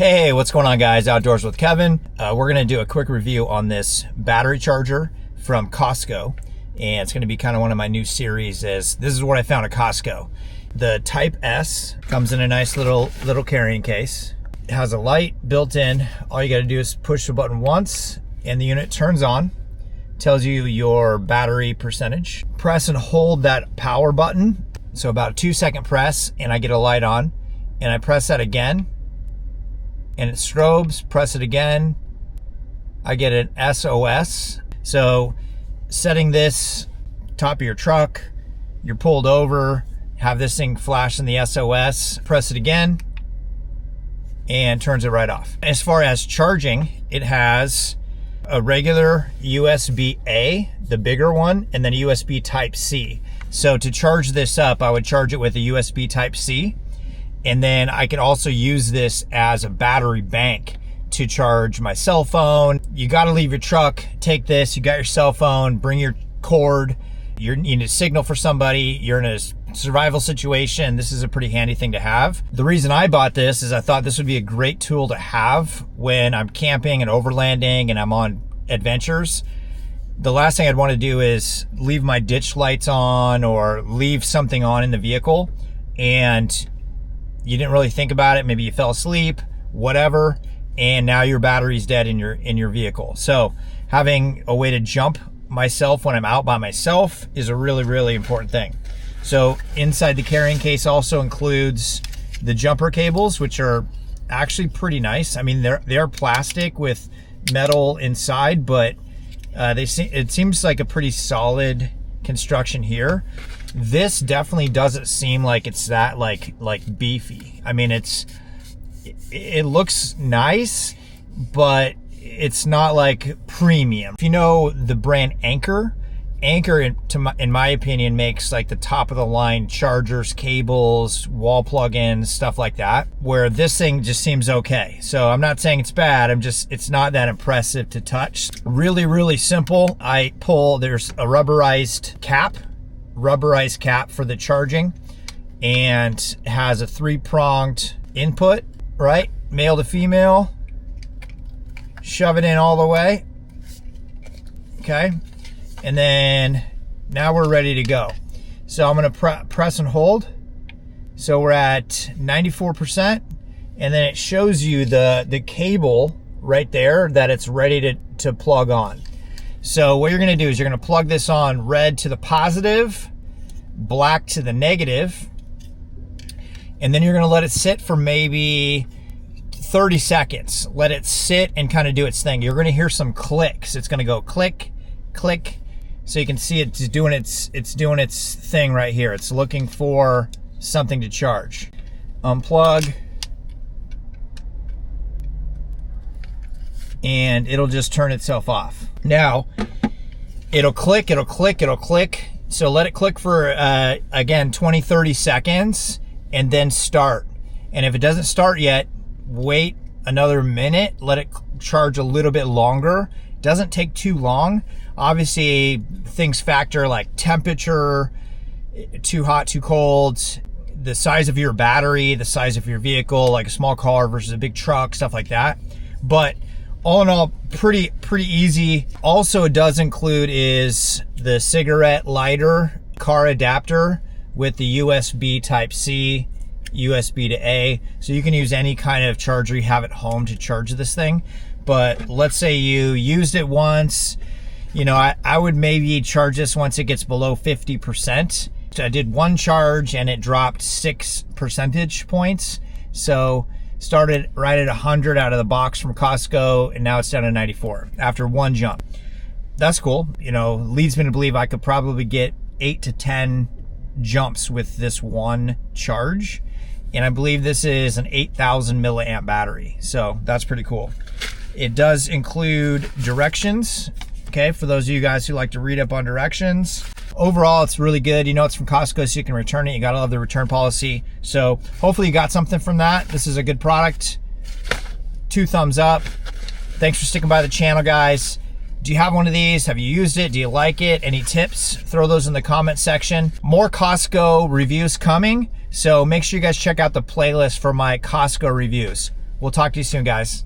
Hey, what's going on, guys? Outdoors with Kevin. We're going to do a quick review on this battery charger from Costco, and it's going to be kind of one of my new series. This is what I found at Costco. The Type S comes in a nice little carrying case. It has a light built in. All you got to do is push the button once and the unit turns on. Tells you your battery percentage. Press and hold that power button, so about a 2-second press, and I get a light on. And I press that again and it strobes. Press it again, I get an SOS. So setting this top of your truck, you're pulled over, have this thing flash in the SOS, press it again and turns it right off. As far as charging, it has a regular USB-A, the bigger one, and then a USB Type-C. So to charge this up, I would charge it with a USB Type-C. And then I could also use this as a battery bank to charge my cell phone. You got to leave your truck, take this, you got your cell phone, bring your cord, you need a signal for somebody, you're in a survival situation. This is a pretty handy thing to have. The reason I bought this is I thought this would be a great tool to have when I'm camping and overlanding and I'm on adventures. The last thing I'd want to do is leave my ditch lights on or leave something on in the vehicle and you didn't really think about it. Maybe you fell asleep, whatever, and now your battery's dead in your vehicle. So having a way to jump myself when I'm out by myself is a really, really important thing. So inside the carrying case also includes the jumper cables, which are actually pretty nice. I mean, they're plastic with metal inside, but it seems like a pretty solid construction here. This definitely doesn't seem like it's that like beefy. I mean, it looks nice, but it's not like premium. If you know the brand Anker, in my opinion, makes like the top of the line chargers, cables, wall plugins, stuff like that, where this thing just seems okay. So I'm not saying it's bad, it's not that impressive to touch. Really, really simple. There's a rubberized cap for the charging, and has a 3-pronged input, right? Male to female. Shove it in all the way. Okay. And then now we're ready to go. So I'm going to press and hold. So we're at 94%, and then it shows you the cable right there that it's ready to plug on. So what you're going to do is you're going to plug this on red to the positive, black to the negative, and then you're going to let it sit for maybe 30 seconds. Let it sit and kind of do its thing. You're going to hear some clicks. It's going to go click, click. So you can see it's doing its thing right here. It's looking for something to charge. Unplug. And it'll just turn itself off. Now, it'll click. So let it click for, again, 20, 30 seconds, and then start. And if it doesn't start yet, wait another minute, let it charge a little bit longer. Doesn't take too long. Obviously, things factor like temperature, too hot, too cold, the size of your battery, the size of your vehicle, like a small car versus a big truck, stuff like that. But all in all, pretty easy. Also, it does include is the cigarette lighter car adapter with the USB Type-C, USB to A. So you can use any kind of charger you have at home to charge this thing. But let's say you used it once, I would maybe charge this once it gets below 50%. So I did one charge and it dropped 6 percentage points. So started right at 100 out of the box from Costco, and now it's down to 94 after one jump. That's cool. Leads me to believe I could probably get 8 to 10 jumps with this one charge. And I believe this is an 8,000 milliamp battery. So that's pretty cool. It does include directions, okay, for those of you guys who like to read up on directions. Overall, it's really good. It's from Costco, so you can return it. You gotta love the return policy. So hopefully you got something from that. This is a good product. 2 thumbs up. Thanks for sticking by the channel, guys. Do you have one of these? Have you used it? Do you like it? Any tips? Throw those in the comment section. More Costco reviews coming, so make sure you guys check out the playlist for my Costco reviews. We'll talk to you soon, guys.